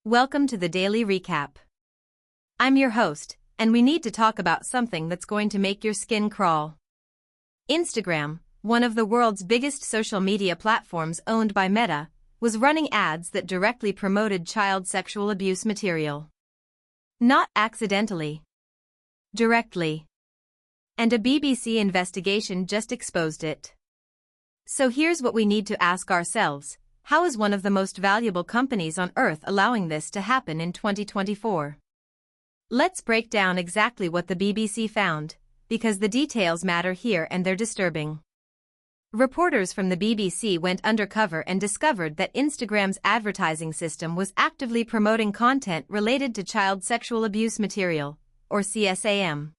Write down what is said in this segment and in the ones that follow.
Welcome to the Daily Recap. I'm your host, and we need to talk about something that's going to make your skin crawl. Instagram, one of the world's biggest social media platforms owned by Meta, was running ads that directly promoted child sexual abuse material. Not accidentally. Directly. And a BBC investigation just exposed it. So here's what we need to ask ourselves. How is one of the most valuable companies on earth allowing this to happen in 2024? Let's break down exactly what the BBC found, because the details matter here and they're disturbing. Reporters from the BBC went undercover and discovered that Instagram's advertising system was actively promoting content related to child sexual abuse material, or CSAM.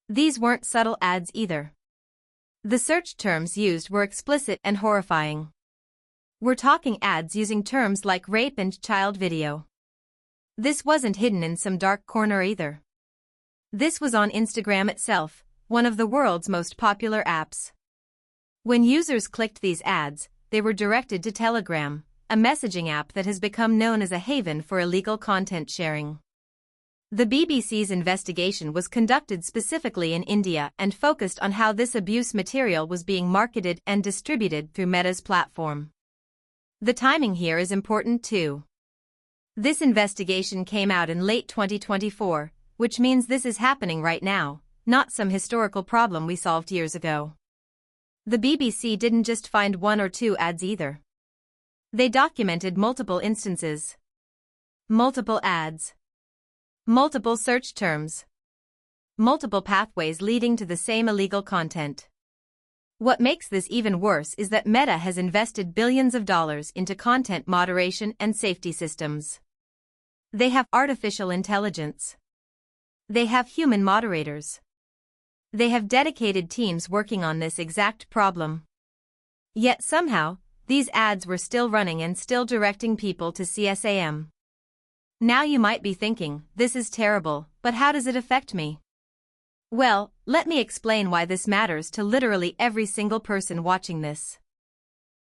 These weren't subtle ads either. The search terms used were explicit and horrifying. We're talking ads using terms like rape and child video. This wasn't hidden in some dark corner either. This was on Instagram itself, one of the world's most popular apps. When users clicked these ads, they were directed to Telegram, a messaging app that has become known as a haven for illegal content sharing. The BBC's investigation was conducted specifically in India and focused on how this abuse material was being marketed and distributed through Meta's platform. The timing here is important too. This investigation came out in late 2024, which means this is happening right now, not some historical problem we solved years ago. The BBC didn't just find one or two ads either. They documented multiple instances. Multiple ads. Multiple search terms. Multiple pathways leading to the same illegal content. What makes this even worse is that Meta has invested billions of dollars into content moderation and safety systems. They have artificial intelligence. They have human moderators. They have dedicated teams working on this exact problem. Yet somehow, these ads were still running and still directing people to CSAM. Now you might be thinking, this is terrible, but how does it affect me? Well, let me explain why this matters to literally every single person watching this.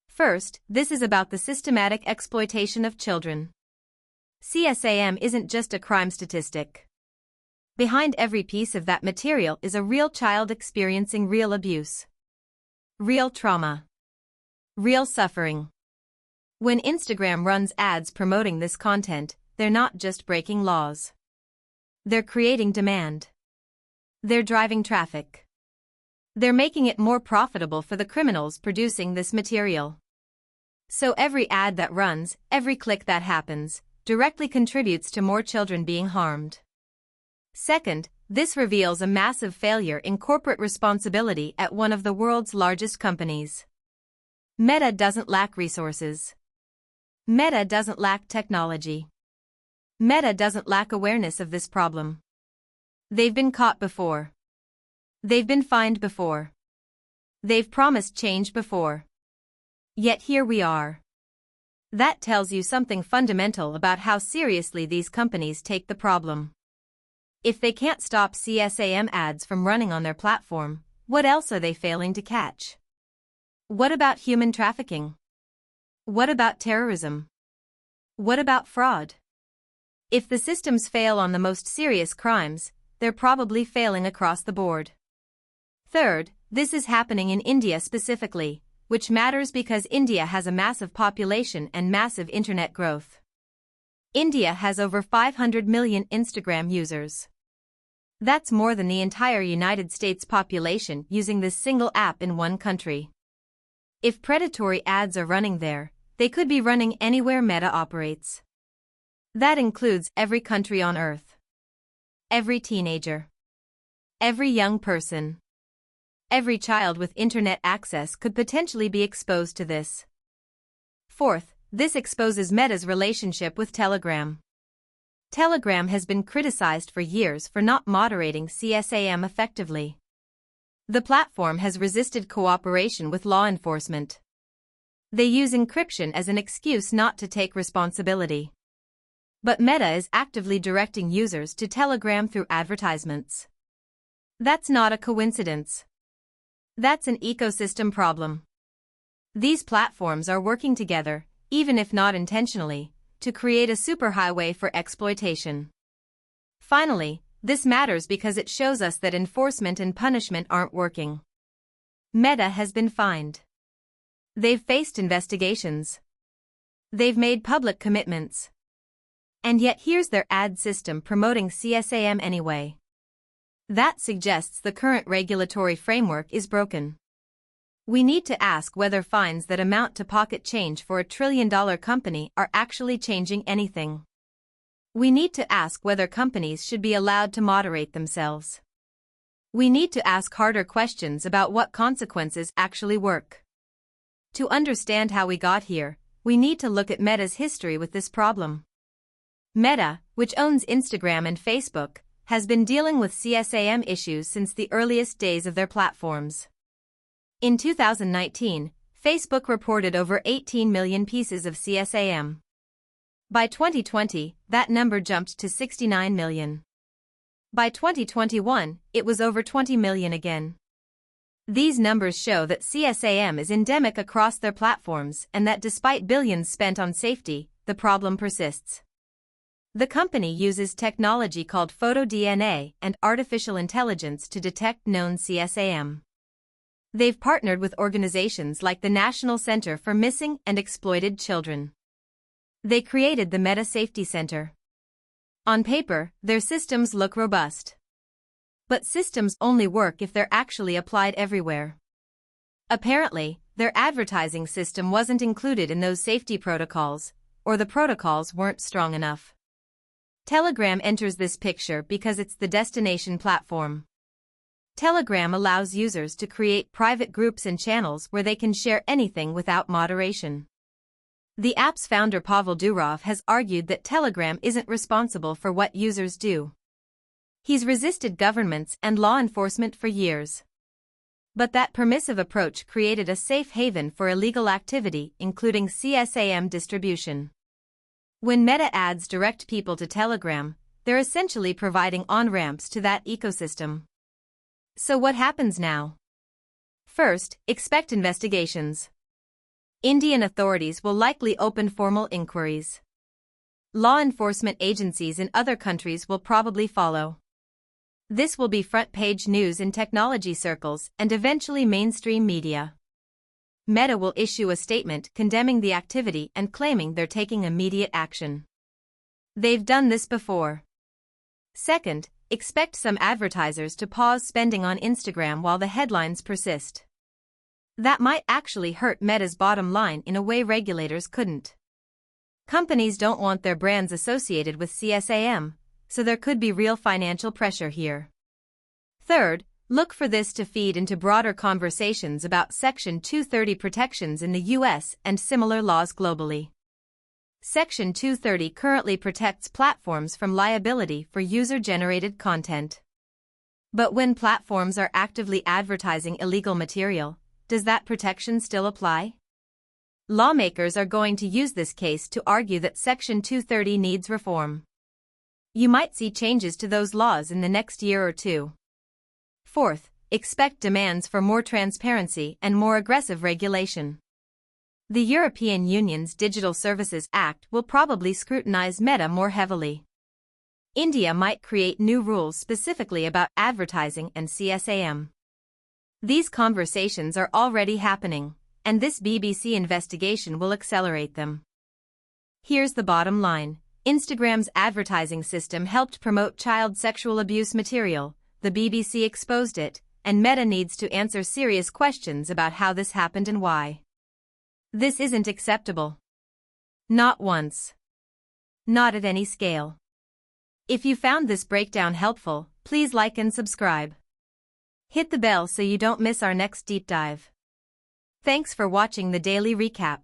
First, this is about the systematic exploitation of children. CSAM isn't just a crime statistic. Behind every piece of that material is a real child experiencing real abuse. Real trauma. Real suffering. When Instagram runs ads promoting this content, they're not just breaking laws. They're creating demand. They're driving traffic. They're making it more profitable for the criminals producing this material. So every ad that runs, every click that happens, directly contributes to more children being harmed. Second, this reveals a massive failure in corporate responsibility at one of the world's largest companies. Meta doesn't lack resources. Meta doesn't lack technology. Meta doesn't lack awareness of this problem. They've been caught before. They've been fined before. They've promised change before. Yet here we are. That tells you something fundamental about how seriously these companies take the problem. If they can't stop CSAM ads from running on their platform, what else are they failing to catch? What about human trafficking? What about terrorism? What about fraud? If the systems fail on the most serious crimes, they're probably failing across the board. Third, this is happening in India specifically, which matters because India has a massive population and massive internet growth. India has over 500 million Instagram users. That's more than the entire United States population using this single app in one country. If predatory ads are running there, they could be running anywhere Meta operates. That includes every country on Earth. Every teenager. Every young person. Every child with internet access could potentially be exposed to this. Fourth, this exposes Meta's relationship with Telegram. Telegram has been criticized for years for not moderating CSAM effectively. The platform has resisted cooperation with law enforcement. They use encryption as an excuse not to take responsibility. But Meta is actively directing users to Telegram through advertisements. That's not a coincidence. That's an ecosystem problem. These platforms are working together, even if not intentionally, to create a superhighway for exploitation. Finally, this matters because it shows us that enforcement and punishment aren't working. Meta has been fined. They've faced investigations. They've made public commitments. And yet here's their ad system promoting CSAM anyway. That suggests the current regulatory framework is broken. We need to ask whether fines that amount to pocket change for a trillion-dollar company are actually changing anything. We need to ask whether companies should be allowed to moderate themselves. We need to ask harder questions about what consequences actually work. To understand how we got here, we need to look at Meta's history with this problem. Meta, which owns Instagram and Facebook, has been dealing with CSAM issues since the earliest days of their platforms. In 2019, Facebook reported over 18 million pieces of CSAM. By 2020, that number jumped to 69 million. By 2021, it was over 20 million again. These numbers show that CSAM is endemic across their platforms and that despite billions spent on safety, the problem persists. The company uses technology called photo-DNA and artificial intelligence to detect known CSAM. They've partnered with organizations like the National Center for Missing and Exploited Children. They created the Meta Safety Center. On paper, their systems look robust. But systems only work if they're actually applied everywhere. Apparently, their advertising system wasn't included in those safety protocols, or the protocols weren't strong enough. Telegram enters this picture because it's the destination platform. Telegram allows users to create private groups and channels where they can share anything without moderation. The app's founder Pavel Durov has argued that Telegram isn't responsible for what users do. He's resisted governments and law enforcement for years. But that permissive approach created a safe haven for illegal activity, including CSAM distribution. When Meta ads direct people to Telegram, they're essentially providing on-ramps to that ecosystem. So what happens now? First, expect investigations. Indian authorities will likely open formal inquiries. Law enforcement agencies in other countries will probably follow. This will be front-page news in technology circles and eventually mainstream media. Meta will issue a statement condemning the activity and claiming they're taking immediate action. They've done this before. Second, expect some advertisers to pause spending on Instagram while the headlines persist. That might actually hurt Meta's bottom line in a way regulators couldn't. Companies don't want their brands associated with CSAM, so there could be real financial pressure here. Third, look for this to feed into broader conversations about Section 230 protections in the US and similar laws globally. Section 230 currently protects platforms from liability for user-generated content. But when platforms are actively advertising illegal material, does that protection still apply? Lawmakers are going to use this case to argue that Section 230 needs reform. You might see changes to those laws in the next year or two. Fourth, expect demands for more transparency and more aggressive regulation. The European Union's Digital Services Act will probably scrutinize Meta more heavily. India might create new rules specifically about advertising and CSAM. These conversations are already happening, and this BBC investigation will accelerate them. Here's the bottom line. Instagram's advertising system helped promote child sexual abuse material, the BBC exposed it, and Meta needs to answer serious questions about how this happened and why. This isn't acceptable. Not once. Not at any scale. If you found this breakdown helpful, please like and subscribe. Hit the bell so you don't miss our next deep dive. Thanks for watching the Daily Recap.